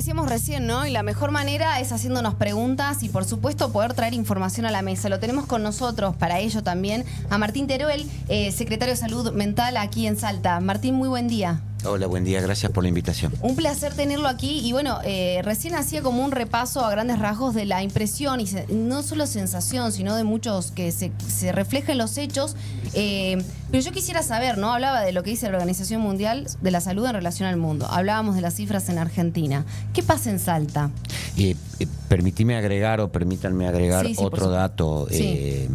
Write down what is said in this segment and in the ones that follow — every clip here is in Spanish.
decíamos recién, ¿no? Y la mejor manera es haciéndonos preguntas y, por supuesto, poder traer información a la mesa. Lo tenemos con nosotros, para ello también, a Martín Teruel, secretario de Salud Mental aquí en Salta. Martín, muy buen día. Hola, buen día, gracias por la invitación. Un placer tenerlo aquí y bueno, recién hacía como un repaso a grandes rasgos de la impresión y no solo sensación, sino de muchos que se refleja en los hechos. Pero yo quisiera saber, ¿no? Hablaba de lo que dice la Organización Mundial de la Salud en relación al mundo. Hablábamos de las cifras en Argentina. ¿Qué pasa en Salta? Permítanme agregar Sí, otro dato. Sí.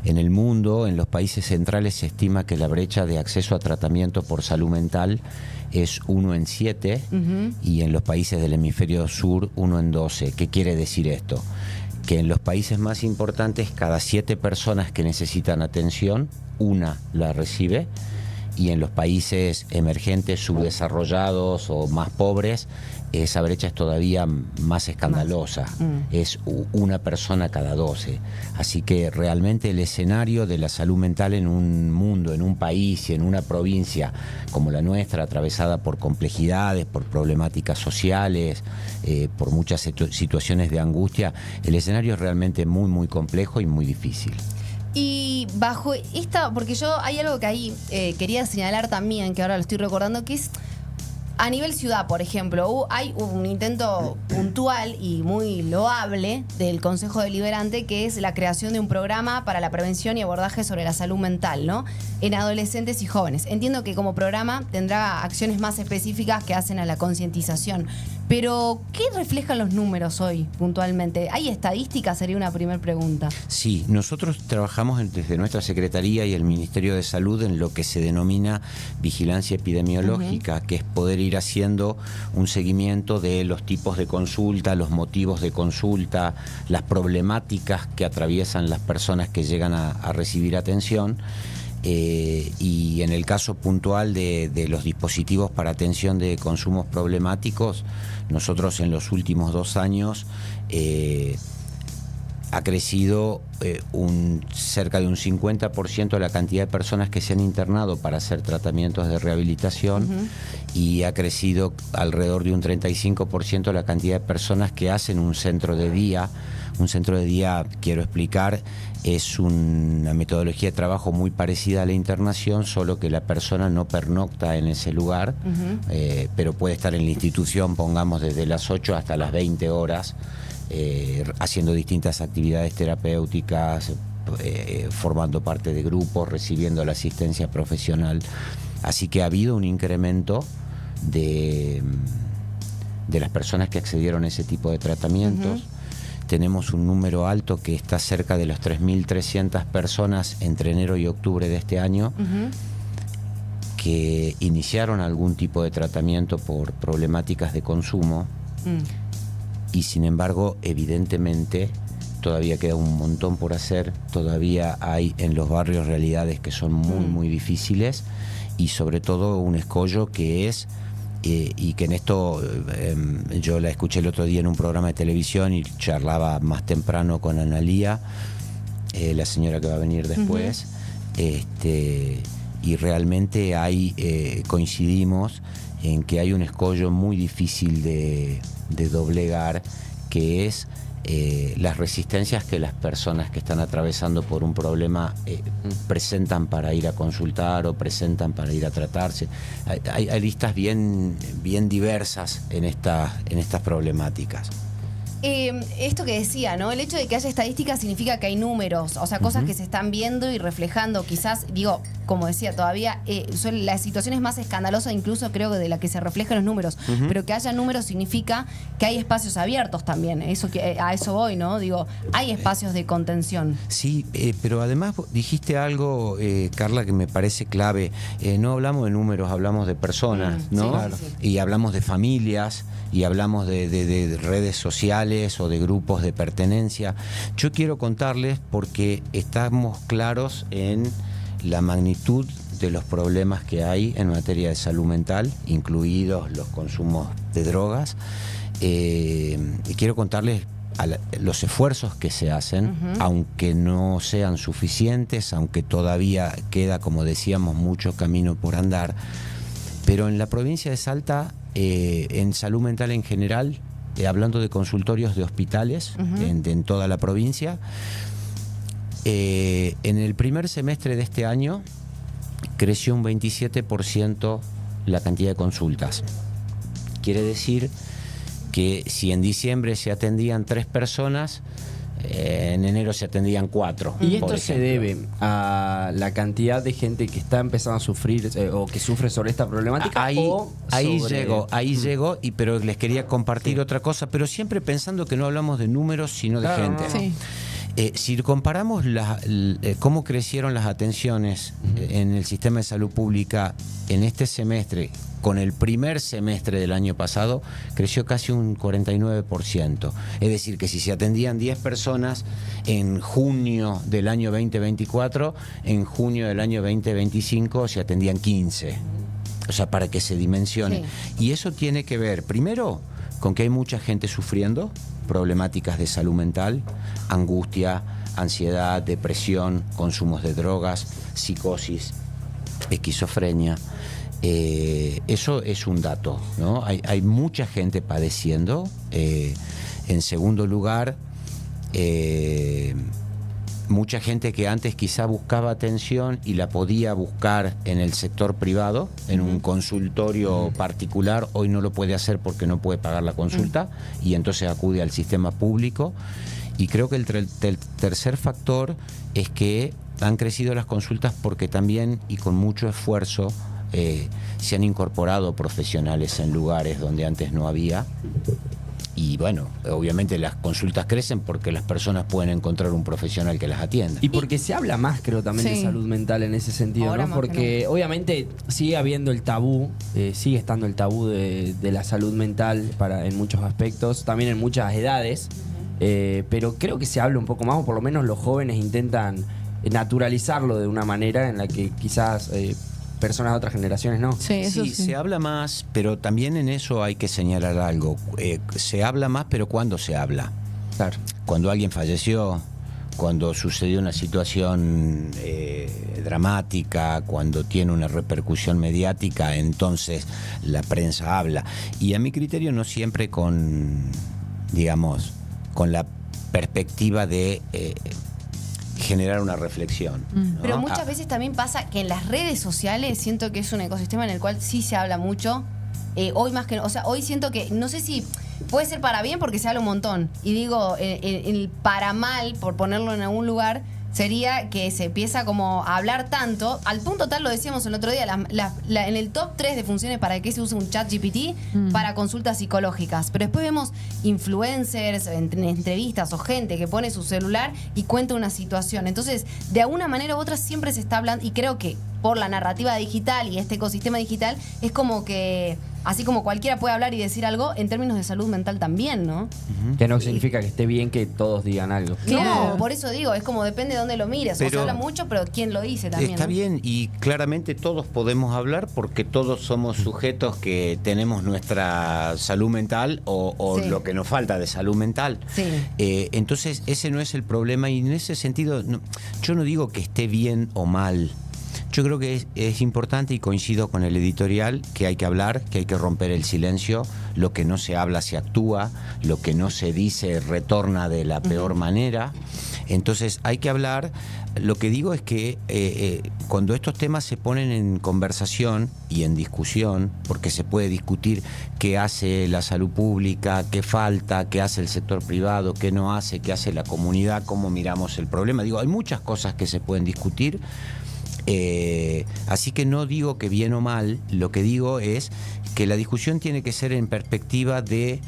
En el mundo, en los países centrales, se estima que la brecha de acceso a tratamiento por salud mental es 1 en 7 y en los países del hemisferio sur 1 en 12. ¿Qué quiere decir esto? Que en los países más importantes, cada 7 personas que necesitan atención, una la recibe, y en los países emergentes, subdesarrollados o más pobres, esa brecha es todavía más escandalosa. Es una persona cada 12. Así que realmente el escenario de la salud mental en un mundo, en un país y en una provincia como la nuestra, atravesada por complejidades, por problemáticas sociales, por muchas situaciones de angustia, el escenario es realmente muy, muy complejo y muy difícil. Y bajo esta, porque yo hay algo que ahí quería señalar también, que ahora lo estoy recordando, que es a nivel ciudad, por ejemplo, hay un intento puntual y muy loable del Consejo Deliberante, que es la creación de un programa para la prevención y abordaje sobre la salud mental, ¿no? En adolescentes y jóvenes. Entiendo que como programa tendrá acciones más específicas que hacen a la concientización. Pero, ¿qué reflejan los números hoy puntualmente? ¿Hay estadísticas? Sería una primera pregunta. Sí, nosotros trabajamos desde nuestra Secretaría y el Ministerio de Salud en lo que se denomina vigilancia epidemiológica, que es poder ir haciendo un seguimiento de los tipos de consulta, los motivos de consulta, las problemáticas que atraviesan las personas que llegan a recibir atención. Y en el caso puntual de los dispositivos para atención de consumos problemáticos, nosotros en los últimos 2 años ha crecido cerca de un 50% la cantidad de personas que se han internado para hacer tratamientos de rehabilitación y ha crecido alrededor de un 35% la cantidad de personas que hacen un centro de día. Un centro de día, quiero explicar, es una metodología de trabajo muy parecida a la internación, solo que la persona no pernocta en ese lugar, pero puede estar en la institución, pongamos, desde las 8 hasta las 20 horas, haciendo distintas actividades terapéuticas, formando parte de grupos, recibiendo la asistencia profesional. Así que ha habido un incremento de las personas que accedieron a ese tipo de tratamientos. Tenemos un número alto que está cerca de los 3.300 personas entre enero y octubre de este año que iniciaron algún tipo de tratamiento por problemáticas de consumo y sin embargo evidentemente todavía queda un montón por hacer, todavía hay en los barrios realidades que son muy muy difíciles y sobre todo un escollo que es y que en esto yo la escuché el otro día en un programa de televisión y charlaba más temprano con Analía, la señora que va a venir después, y realmente coincidimos en que hay un escollo muy difícil de doblegar, que es las resistencias que las personas que están atravesando por un problema presentan para ir a consultar o presentan para ir a tratarse. Hay listas bien diversas en estas problemáticas. Esto que decía, ¿no? El hecho de que haya estadísticas significa que hay números, o sea, cosas que se están viendo y reflejando. Quizás, digo, como decía, todavía son las situaciones más escandalosas, incluso creo que de la que se reflejan los números. Pero que haya números significa que hay espacios abiertos también. A eso voy, ¿no? Digo, hay espacios de contención. Sí, pero además dijiste algo, Carla, que me parece clave. No hablamos de números, hablamos de personas, ¿no? Sí, claro. Y hablamos de familias, y hablamos de redes sociales o de grupos de pertenencia. Yo quiero contarles, porque estamos claros en la magnitud de los problemas que hay en materia de salud mental, incluidos los consumos de drogas. Y quiero contarles los esfuerzos que se hacen, aunque no sean suficientes, aunque todavía queda, como decíamos, mucho camino por andar. Pero en la provincia de Salta, en salud mental en general, hablando de consultorios de hospitales en toda la provincia. En el primer semestre de este año creció un 27% la cantidad de consultas. Quiere decir que si en diciembre se atendían 3 personas, en enero se atendían 4. ¿Y esto se debe a la cantidad de gente que está empezando a sufrir o que sufre sobre esta problemática? Ahí llegó, pero les quería compartir otra cosa, pero siempre pensando que no hablamos de números, sino de gente. Sí. Si comparamos cómo crecieron las atenciones en el sistema de salud pública en este semestre con el primer semestre del año pasado, creció casi un 49%. Es decir, que si se atendían 10 personas en junio del año 2024, en junio del año 2025 se atendían 15. O sea, para que se dimensione. Sí. Y eso tiene que ver, primero, con que hay mucha gente sufriendo problemáticas de salud mental, angustia, ansiedad, depresión, consumos de drogas, psicosis, esquizofrenia. Eso es un dato, ¿no? Hay mucha gente padeciendo. En segundo lugar, mucha gente que antes quizá buscaba atención y la podía buscar en el sector privado, en un consultorio particular, hoy no lo puede hacer porque no puede pagar la consulta y entonces acude al sistema público. Y creo que el tercer factor es que han crecido las consultas porque también, y con mucho esfuerzo, se han incorporado profesionales en lugares donde antes no había. Y bueno, obviamente las consultas crecen porque las personas pueden encontrar un profesional que las atienda. Y porque se habla más, creo, también de salud mental en ese sentido, ahora, ¿no? Porque obviamente sigue habiendo el tabú, sigue estando el tabú de la salud mental en muchos aspectos, también en muchas edades, pero creo que se habla un poco más, o por lo menos los jóvenes intentan naturalizarlo de una manera en la que quizás personas de otras generaciones no. Sí, se habla más, pero también en eso hay que señalar algo. Se habla más, pero ¿cuándo se habla? Claro. Cuando alguien falleció, cuando sucedió una situación dramática, cuando tiene una repercusión mediática, entonces la prensa habla. Y a mi criterio no siempre con la perspectiva de generar una reflexión, ¿no? Pero muchas veces también pasa que en las redes sociales siento que es un ecosistema en el cual sí se habla mucho. Hoy más que, o sea, hoy siento que, no sé si puede ser para bien porque se habla un montón. Y digo, el para mal, por ponerlo en algún lugar, sería que se empieza como a hablar tanto, al punto tal, lo decíamos el otro día, en el top 3 de funciones para qué se usa un chat GPT, para consultas psicológicas. Pero después vemos influencers, entrevistas o gente que pone su celular y cuenta una situación. Entonces, de alguna manera u otra siempre se está hablando, y creo que por la narrativa digital y este ecosistema digital, es como que, así como cualquiera puede hablar y decir algo, en términos de salud mental también, ¿no? Que no significa que esté bien que todos digan algo. No, por eso digo, es como depende de dónde lo mires. O se habla mucho, pero quién lo dice también. Está, ¿no?, bien, y claramente todos podemos hablar porque todos somos sujetos que tenemos nuestra salud mental o lo que nos falta de salud mental. Sí. Entonces, ese no es el problema, y en ese sentido, yo no digo que esté bien o mal. Yo creo que es importante, y coincido con el editorial, que hay que hablar, que hay que romper el silencio. Lo que no se habla se actúa, lo que no se dice retorna de la peor manera. Entonces hay que hablar. Lo que digo es que cuando estos temas se ponen en conversación y en discusión, porque se puede discutir qué hace la salud pública, qué falta, qué hace el sector privado, qué no hace, qué hace la comunidad, cómo miramos el problema. Digo, hay muchas cosas que se pueden discutir. Así que no digo que bien o mal, lo que digo es que la discusión tiene que ser en perspectiva de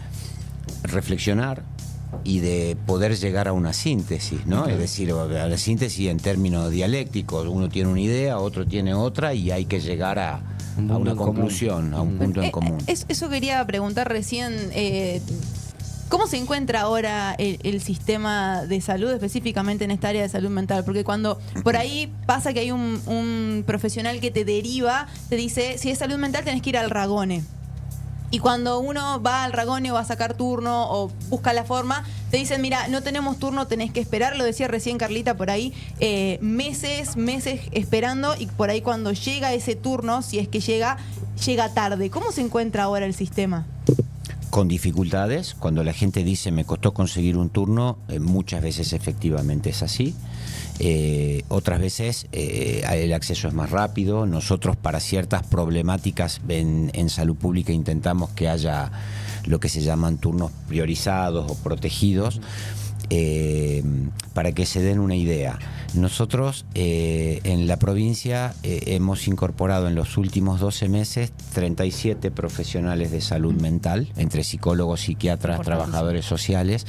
reflexionar y de poder llegar a una síntesis, ¿no? Es decir, a la síntesis en términos dialécticos. Uno tiene una idea, otro tiene otra, y hay que llegar a una conclusión, a un punto en común. Eso quería preguntar recién. ¿Cómo se encuentra ahora el sistema de salud, específicamente en esta área de salud mental? Porque cuando por ahí pasa que hay un profesional que te deriva, te dice, si es salud mental tenés que ir al Ragone. Y cuando uno va al Ragone o va a sacar turno o busca la forma, te dicen, mira, no tenemos turno, tenés que esperar. Lo decía recién Carlita por ahí, meses esperando, y por ahí cuando llega ese turno, si es que llega tarde. ¿Cómo se encuentra ahora el sistema? con dificultades. Cuando la gente dice me costó conseguir un turno, muchas veces efectivamente es así. Otras veces el acceso es más rápido. Nosotros para ciertas problemáticas en salud pública intentamos que haya lo que se llaman turnos priorizados o protegidos. Para que se den una idea, nosotros en la provincia hemos incorporado en los últimos 12 meses 37 profesionales de salud mental, entre psicólogos, psiquiatras, trabajadores sociales.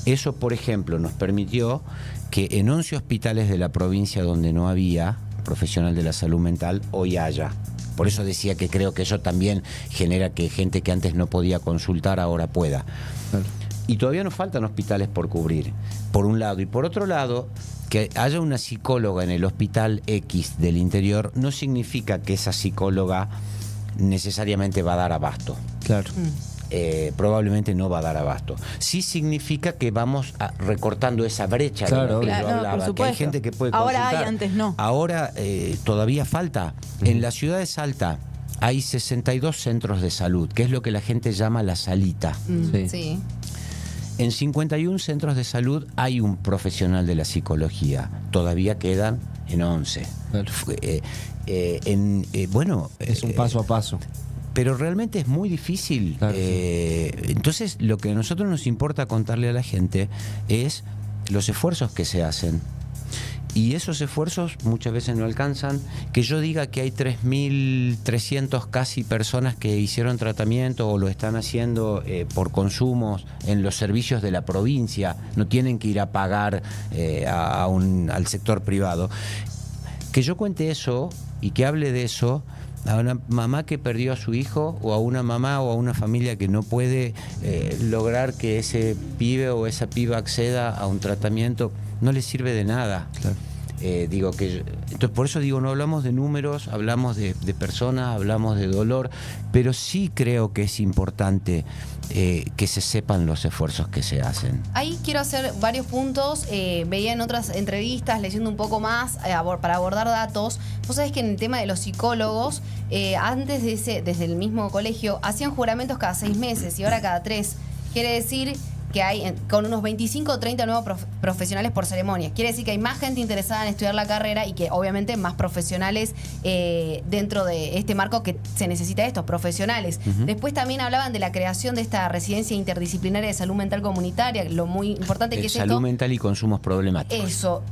Eso, por ejemplo, nos permitió que en 11 hospitales de la provincia donde no había profesional de la salud mental, hoy haya. Por eso decía que creo que eso también genera que gente que antes no podía consultar ahora pueda. Y todavía nos faltan hospitales por cubrir, por un lado. Y por otro lado, que haya una psicóloga en el hospital X del interior no significa que esa psicóloga necesariamente va a dar abasto. Claro. Probablemente no va a dar abasto. Sí significa que vamos recortando esa brecha, claro, de la que yo no, hablaba, por supuesto. que hay gente que puede Ahora consultar. hay, antes no. Ahora todavía falta. En la ciudad de Salta hay 62 centros de salud, que es lo que la gente llama la salita. Sí. En 51 centros de salud hay un profesional de la psicología. Todavía quedan en 11. Claro. Bueno, Es un paso a paso. pero realmente es muy difícil. Claro, Entonces, lo que a nosotros nos importa contarle a la gente es los esfuerzos que se hacen. Y esos esfuerzos muchas veces no alcanzan. Que yo diga que hay 3.300 casi personas que hicieron tratamiento o lo están haciendo por consumos en los servicios de la provincia, no tienen que ir a pagar al sector privado. Que yo cuente eso y que hable de eso a una mamá que perdió a su hijo, o a una mamá o a una familia que no puede lograr que ese pibe o esa piba acceda a un tratamiento, no le sirve de nada. Claro. Entonces, por eso digo, no hablamos de números, hablamos de personas, hablamos de dolor, pero sí creo que es importante que se sepan los esfuerzos que se hacen. Ahí quiero hacer varios puntos. Veía en otras entrevistas, leyendo un poco más para abordar datos. Vos sabés que en el tema de los psicólogos, antes desde el mismo colegio, hacían juramentos cada 6 meses y ahora cada 3. Quiere decir que hay con unos 25 o 30 nuevos profesionales por ceremonia. Quiere decir que hay más gente interesada en estudiar la carrera y que obviamente más profesionales dentro de este marco que se necesita de estos profesionales. Después también hablaban de la creación de esta residencia interdisciplinaria de salud mental comunitaria, lo muy importante que es salud mental y consumos problemáticos. Eso,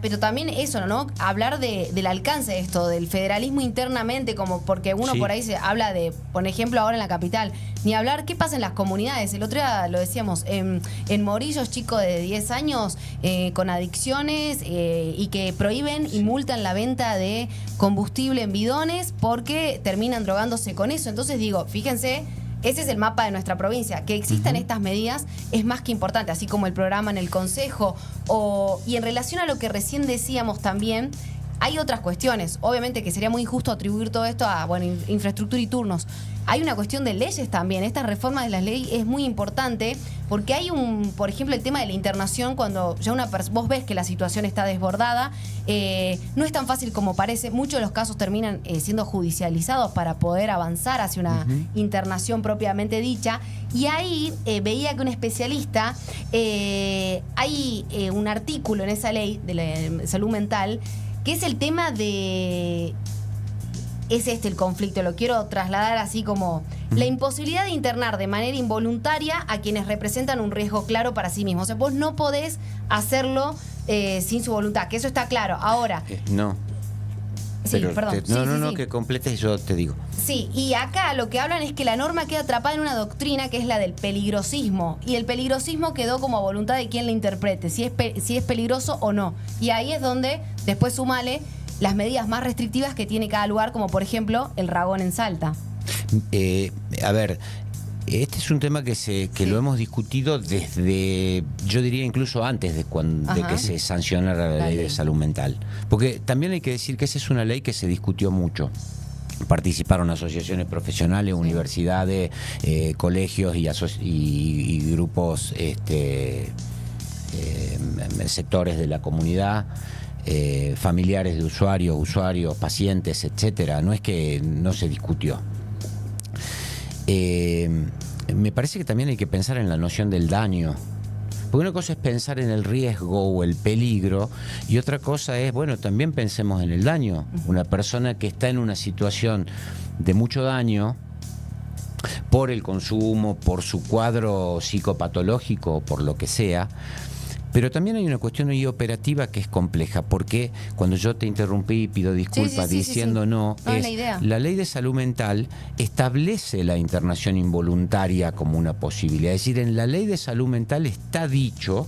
pero también eso, ¿no? Hablar del alcance de esto, del federalismo internamente, como porque uno por ahí se habla de, por ejemplo, ahora en la capital, ni hablar qué pasa en las comunidades. El otro día lo decíamos, en Morillos, chicos de 10 años con adicciones y que prohíben y multan la venta de combustible en bidones porque terminan drogándose con eso. Entonces digo, fíjense, ese es el mapa de nuestra provincia. Que existan estas medidas es más que importante, así como el programa en el Consejo. Y en relación a lo que recién decíamos también, hay otras cuestiones. Obviamente que sería muy injusto atribuir todo esto a infraestructura y turnos. Hay una cuestión de leyes también. Esta reforma de las leyes es muy importante porque hay por ejemplo, el tema de la internación. Cuando ya vos ves que la situación está desbordada, no es tan fácil como parece. Muchos de los casos terminan siendo judicializados para poder avanzar hacia una internación propiamente dicha. Y ahí veía que un especialista, hay un artículo en esa ley de la salud mental que es el tema de... Es el conflicto, lo quiero trasladar así como la imposibilidad de internar de manera involuntaria a quienes representan un riesgo claro para sí mismos. O sea, vos no podés hacerlo sin su voluntad, que eso está claro. Ahora... No. Sí, perdón. No, que completes, yo te digo. Sí, y acá lo que hablan es que la norma queda atrapada en una doctrina que es la del peligrosismo. Y el peligrosismo quedó como a voluntad de quien la interprete, si es peligroso o no. Y ahí es donde después sumale las medidas más restrictivas que tiene cada lugar, como por ejemplo el Ragón en Salta. A ver, este es un tema que lo hemos discutido desde, yo diría incluso antes de que se sancionara la ley de salud mental. Porque también hay que decir que esa es una ley que se discutió mucho. Participaron asociaciones profesionales, universidades, colegios y grupos, sectores de la comunidad. Familiares de usuarios, pacientes, etcétera. No es que no se discutió. me parece que también hay que pensar en la noción del daño. Porque una cosa es pensar en el riesgo o el peligro y otra cosa es, bueno, también pensemos en el daño. Una persona que está en una situación de mucho daño por el consumo, por su cuadro psicopatológico, por lo que sea. Pero también hay una cuestión ahí operativa que es compleja, porque cuando yo te interrumpí y pido disculpas diciendo no, es es la ley de salud mental establece la internación involuntaria como una posibilidad. Es decir, en la ley de salud mental está dicho,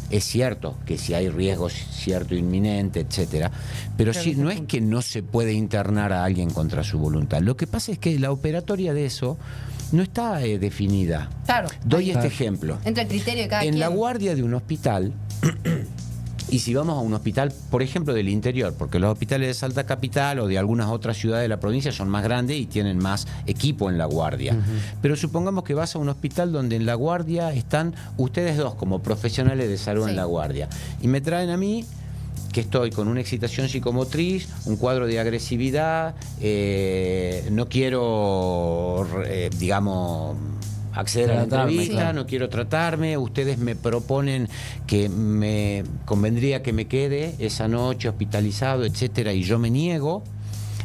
es cierto que si hay riesgo cierto inminente, etcétera, pero sí, no es que no se puede internar a alguien contra su voluntad. Lo que pasa es que la operatoria de eso no está definida. Claro. Doy este ejemplo. Entra el criterio de cada En quien. la guardia de un hospital, y si vamos a un hospital, por ejemplo, del interior, porque los hospitales de Salta Capital o de algunas otras ciudades de la provincia son más grandes y tienen más equipo en la guardia. Pero supongamos que vas a un hospital donde en la guardia están ustedes dos como profesionales de salud en la guardia. Y me traen a mí, que estoy con una excitación psicomotriz, un cuadro de agresividad, no quiero, digamos, acceder a la entrevista, no quiero tratarme, ustedes me proponen que me convendría que me quede esa noche hospitalizado, etcétera, y yo me niego,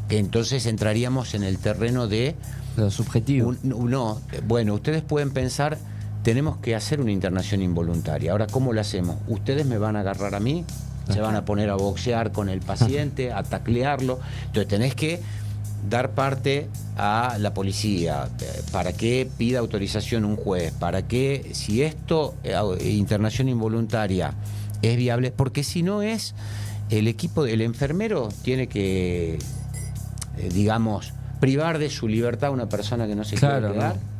entonces entraríamos en el terreno de lo subjetivo. No, bueno, ustedes pueden pensar, tenemos que hacer una internación involuntaria. Ahora, ¿cómo lo hacemos? Ustedes me van a agarrar a mí, se van a poner a boxear con el paciente, a taclearlo. Entonces tenés que dar parte a la policía para que pida autorización un juez, para que si esto, internación involuntaria, es viable, porque si no es, el equipo del enfermero tiene que, digamos, privar de su libertad a una persona que no se quiere quedar. ¿no?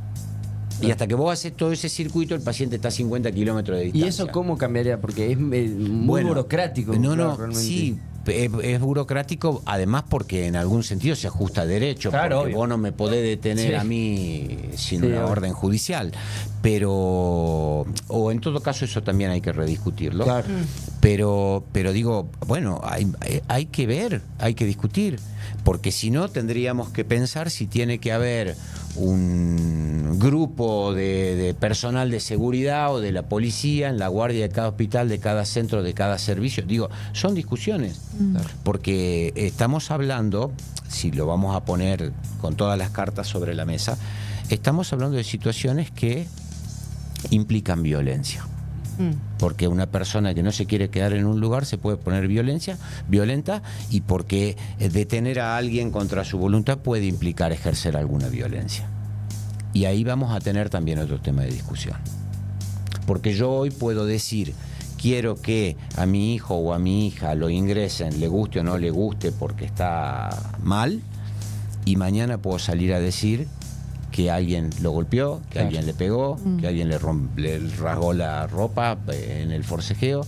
Y hasta que vos haces todo ese circuito, el paciente está a 50 kilómetros de distancia. ¿Y eso cómo cambiaría? Porque es muy burocrático. No, sí, es burocrático, además porque en algún sentido se ajusta a derecho, porque obvio. Vos no me podés detener a mí sin una orden judicial. Pero, o en todo caso, eso también hay que rediscutirlo. Claro. Pero digo, bueno, hay que ver, hay que discutir, porque si no tendríamos que pensar si tiene que haber un grupo de personal de seguridad o de la policía en la guardia de cada hospital, de cada centro, de cada servicio. Digo, son discusiones, porque estamos hablando, si lo vamos a poner con todas las cartas sobre la mesa, estamos hablando de situaciones que implican violencia. Porque una persona que no se quiere quedar en un lugar se puede poner violenta, y porque detener a alguien contra su voluntad puede implicar ejercer alguna violencia. Y ahí vamos a tener también otro tema de discusión. Porque yo hoy puedo decir, quiero que a mi hijo o a mi hija lo ingresen, le guste o no le guste porque está mal, y mañana puedo salir a decir que alguien lo golpeó, que alguien le pegó, que alguien le rasgó la ropa en el forcejeo.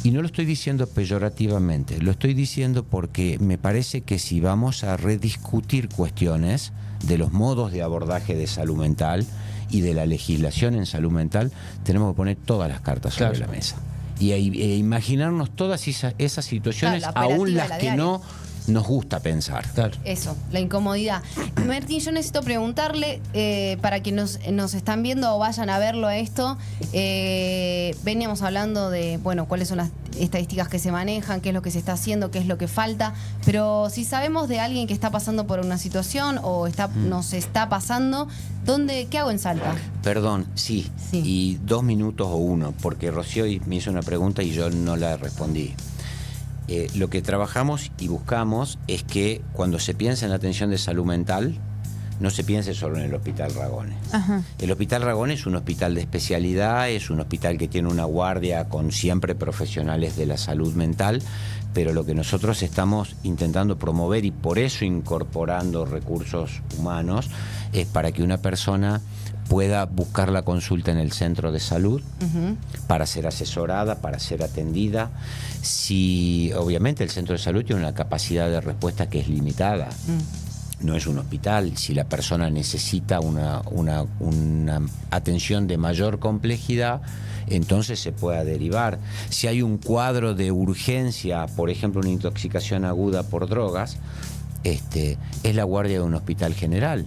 Y no lo estoy diciendo peyorativamente, lo estoy diciendo porque me parece que si vamos a rediscutir cuestiones de los modos de abordaje de salud mental y de la legislación en salud mental, tenemos que poner todas las cartas sobre la mesa. Y imaginarnos todas esas situaciones, aún las que no nos gusta pensar. Eso, la incomodidad. Martín, yo necesito preguntarle, para quienes nos están viendo o vayan a verlo a esto, veníamos hablando de, bueno, cuáles son las estadísticas que se manejan, qué es lo que se está haciendo, qué es lo que falta, pero si sabemos de alguien que está pasando por una situación o nos está pasando, ¿qué hago en Salta? Perdón, sí, y 2 minutos o 1, porque Rocío me hizo una pregunta y yo no la respondí. Lo que trabajamos y buscamos es que cuando se piensa en la atención de salud mental, no se piense solo en el Hospital Ragones. El Hospital Ragones es un hospital de especialidad, es un hospital que tiene una guardia con siempre profesionales de la salud mental, pero lo que nosotros estamos intentando promover, y por eso incorporando recursos humanos, es para que una persona pueda buscar la consulta en el centro de salud para ser asesorada, para ser atendida. Si obviamente el centro de salud tiene una capacidad de respuesta que es limitada, no es un hospital. Si la persona necesita una atención de mayor complejidad, entonces se pueda derivar. Si hay un cuadro de urgencia, por ejemplo una intoxicación aguda por drogas, es la guardia de un hospital general.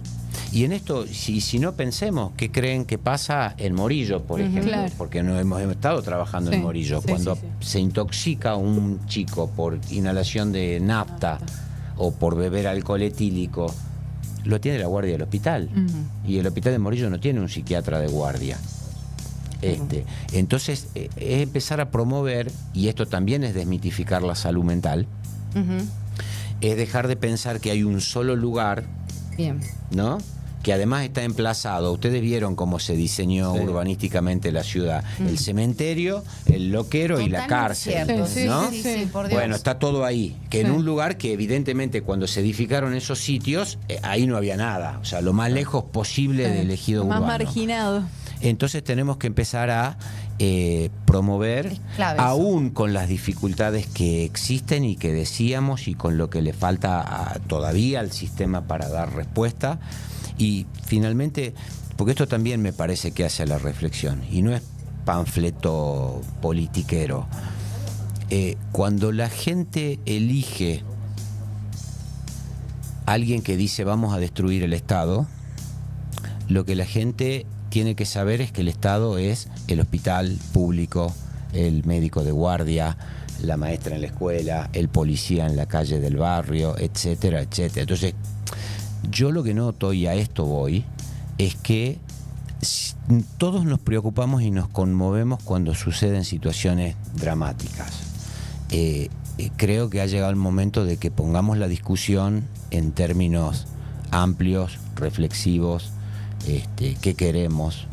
Y en esto, si no pensemos, ¿qué creen que pasa en Morillo, por ejemplo? Claro. Porque no hemos estado trabajando en Morillo. Cuando se intoxica un chico por inhalación de nafta o por beber alcohol etílico, lo tiene la guardia del hospital. Y el hospital de Morillo no tiene un psiquiatra de guardia. Entonces, es empezar a promover, y esto también es desmitificar la salud mental, es dejar de pensar que hay un solo lugar, ¿no?, que además está emplazado. Ustedes vieron cómo se diseñó urbanísticamente la ciudad. El cementerio, el loquero y la cárcel. ¿No? Sí, por Dios. Bueno, está todo ahí. Que en un lugar que evidentemente cuando se edificaron esos sitios, ahí no había nada. O sea, lo más lejos posible del ejido urbano. Más marginado. Entonces tenemos que empezar a promover, aún con las dificultades que existen y que decíamos, y con lo que le falta todavía al sistema para dar respuesta. Y finalmente, porque esto también me parece que hace a la reflexión, y no es panfleto politiquero, cuando la gente elige a alguien que dice vamos a destruir el Estado, lo que la gente tiene que saber es que el Estado es el hospital público, el médico de guardia, la maestra en la escuela, el policía en la calle del barrio, etcétera, etcétera. Entonces, yo lo que noto, y a esto voy, es que todos nos preocupamos y nos conmovemos cuando suceden situaciones dramáticas. Creo que ha llegado el momento de que pongamos la discusión en términos amplios, reflexivos. ¿Qué queremos?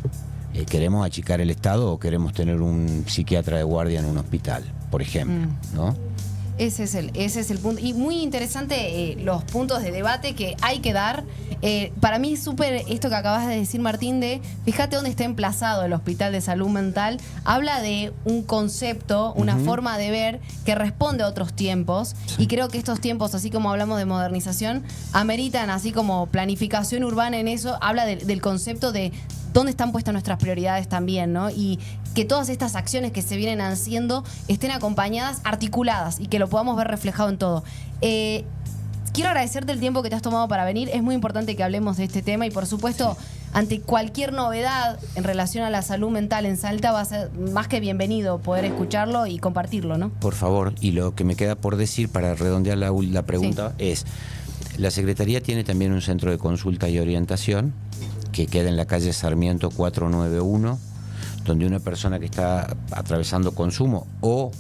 ¿Queremos achicar el Estado o queremos tener un psiquiatra de guardia en un hospital, por ejemplo? ¿No? Ese es el punto. Y muy interesante los puntos de debate que hay que dar. Para mí es súper esto que acabas de decir, Martín, de fíjate dónde está emplazado el Hospital de Salud Mental. Habla de un concepto, una forma de ver que responde a otros tiempos. Y creo que estos tiempos, así como hablamos de modernización, ameritan así como planificación urbana en eso. Habla del concepto de dónde están puestas nuestras prioridades también, ¿no? Y que todas estas acciones que se vienen haciendo estén acompañadas, articuladas, y que lo podamos ver reflejado en todo. Quiero agradecerte el tiempo que te has tomado para venir. Es muy importante que hablemos de este tema y, por supuesto, ante cualquier novedad en relación a la salud mental en Salta va a ser más que bienvenido poder escucharlo y compartirlo, ¿no? Por favor, y lo que me queda por decir para redondear la pregunta es, la Secretaría tiene también un centro de consulta y orientación que queda en la calle Sarmiento 491, donde una persona que está atravesando consumo o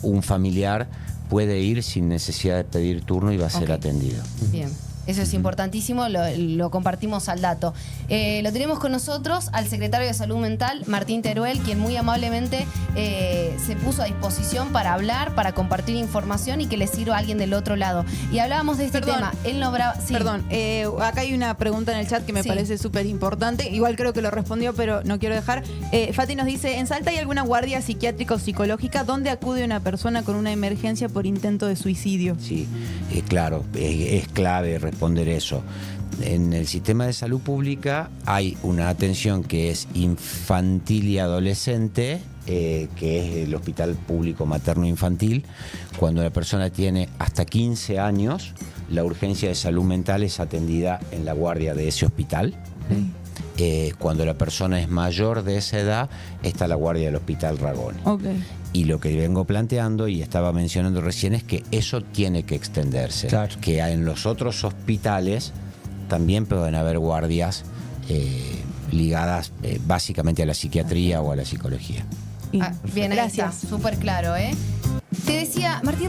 un familiar puede ir sin necesidad de pedir turno y va a ser atendido. Bien. Eso es importantísimo, lo compartimos al dato. Lo tenemos con nosotros al secretario de Salud Mental, Martín Teruel, quien muy amablemente se puso a disposición para hablar, para compartir información y que le sirva a alguien del otro lado. Y hablábamos de este tema. Él nombraba... Sí. Perdón, acá hay una pregunta en el chat que me parece súper importante. Igual creo que lo respondió, pero no quiero dejar. Fati nos dice, ¿en Salta hay alguna guardia psiquiátrica o psicológica donde acude una persona con una emergencia por intento de suicidio? Sí, claro, es clave responder eso. En el sistema de salud pública hay una atención que es infantil y adolescente, que es el Hospital Público Materno Infantil. Cuando la persona tiene hasta 15 años, la urgencia de salud mental es atendida en la guardia de ese hospital. Cuando la persona es mayor de esa edad, está la guardia del Hospital Ragone. Y lo que vengo planteando y estaba mencionando recién es que eso tiene que extenderse. Claro. Que en los otros hospitales también pueden haber guardias ligadas básicamente a la psiquiatría o a la psicología. Bien, gracias. Súper claro, ¿eh? Te decía, Martín...